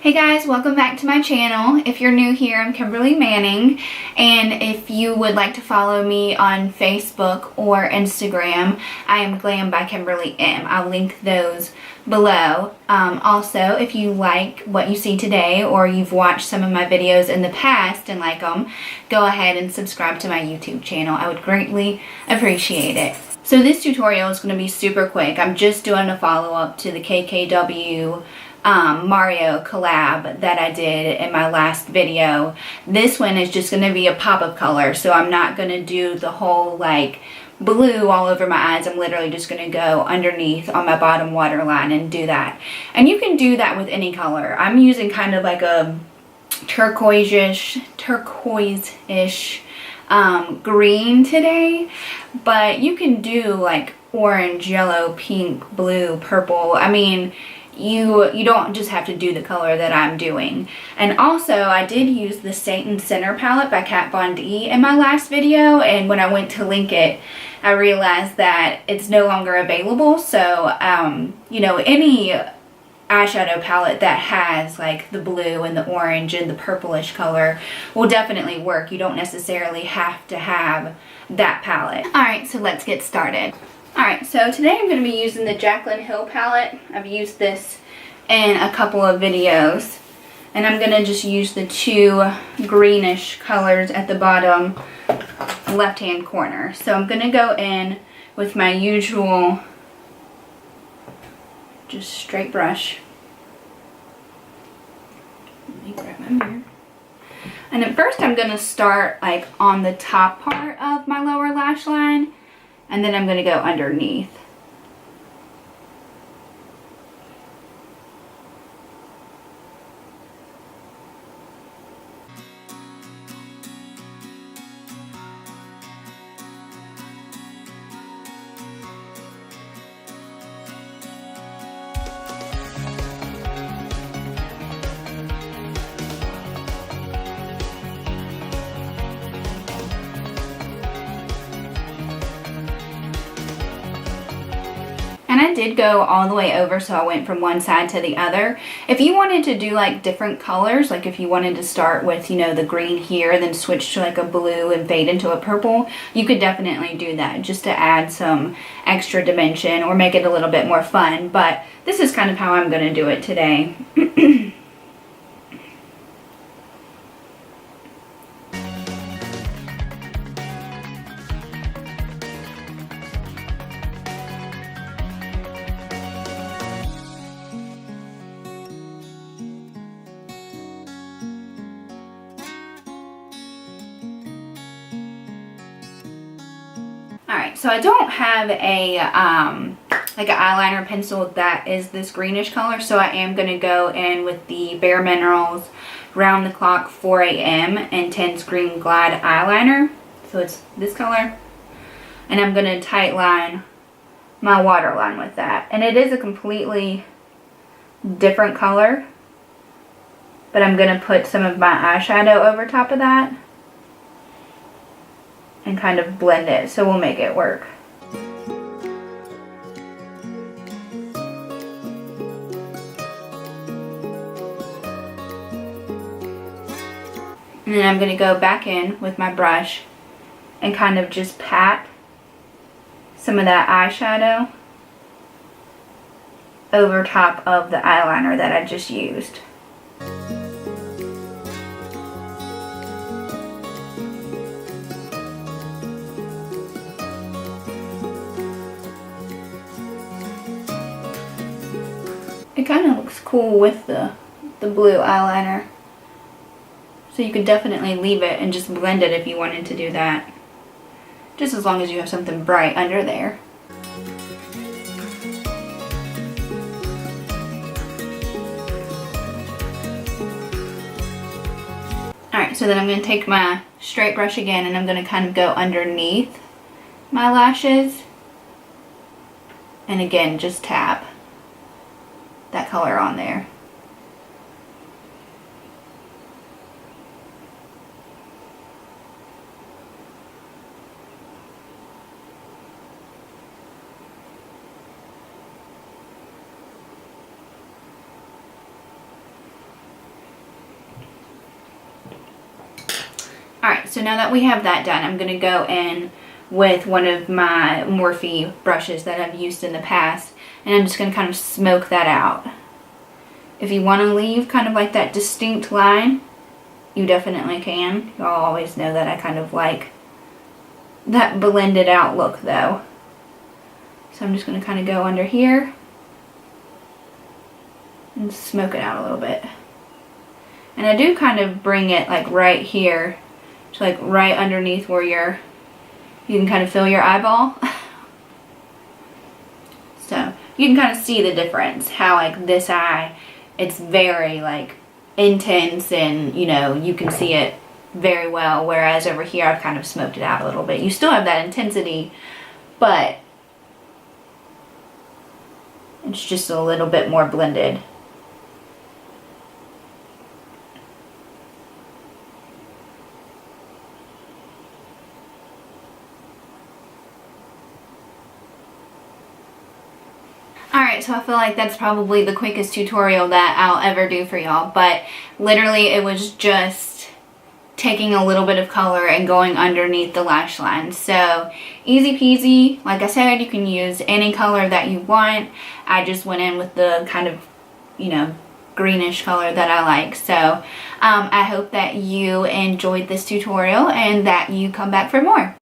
Hey guys, welcome back to my channel. If you're new here, I'm Kimberly Manning, and if you would like to follow me on Facebook or Instagram, I am Glam by Kimberly M. I'll link those below. Also, if you like what you see today or you've watched some of my videos in the past and like them, go ahead and subscribe to my YouTube channel. I would greatly appreciate it. So this tutorial is going to be super quick. I'm just doing a follow-up to the KKW Mario collab that I did in my last video. This one is just going to be a pop of color, so I'm not going to do the whole like blue all over my eyes. I'm literally just going to go underneath on my bottom waterline and do that. And you can do that with any color. I'm using kind of like a turquoise-ish green today, but you can do like orange, yellow, pink, blue, purple. I mean, you don't just have to do the color that I'm doing. And also, I did use the Satin Center palette by Kat Von D in my last video, and when I went to link it, I realized that it's no longer available. So, you know, any eyeshadow palette that has like the blue and the orange and the purplish color will definitely work. You don't necessarily have to have that palette. Alright, so let's get started. Alright, so today I'm going to be using the Jaclyn Hill palette. I've used this in a couple of videos. And I'm going to just use the two greenish colors at the bottom left-hand corner. So I'm going to go in with my usual just straight brush. Let me grab my mirror. And at first I'm going to start like on the top part of my lower lash line. And then I'm going to go underneath. And I did go all the way over, so I went from one side to the other. If you wanted to do like different colors, like if you wanted to start with, you know, the green here, then switch to like a blue and fade into a purple, you could definitely do that just to add some extra dimension or make it a little bit more fun. But this is kind of how I'm going to do it today. Alright, so I don't have a like an eyeliner pencil that is this greenish color, so I am going to go in with the Bare Minerals Round the Clock 4 AM Intense Green Glide eyeliner. So it's this color. And I'm going to tight line my waterline with that. And it is a completely different color, but I'm going to put some of my eyeshadow over top of that and kind of blend it, so we'll make it work. And then I'm going to go back in with my brush and kind of just pat some of that eyeshadow over top of the eyeliner that I just used. It kind of looks cool with the blue eyeliner. So you could definitely leave it and just blend it if you wanted to do that. Just as long as you have something bright under there. Alright, so then I'm going to take my straight brush again and I'm going to kind of go underneath my lashes. And again, just tap that color on there. Alright, so now that we have that done, I'm going to go in with one of my Morphe brushes that I've used in the past, and I'm just going to kind of smoke that out. If you want to leave kind of like that distinct line, you definitely can. Y'all always know that I kind of like that blended out look though. So I'm just going to kind of go under here and smoke it out a little bit. And I do kind of bring it like right here to like right underneath where you can kind of feel your eyeball. So you can kind of see the difference, how like this eye, it's very like intense and you know, you can see it very well, whereas over here I've kind of smoked it out a little bit. You still have that intensity, but it's just a little bit more blended. Alright, so I feel like that's probably the quickest tutorial that I'll ever do for y'all, but literally it was just taking a little bit of color and going underneath the lash line. So easy peasy. Like I said, you can use any color that you want. I just went in with the kind of, you know, greenish color that I like. So I hope that you enjoyed this tutorial and that you come back for more.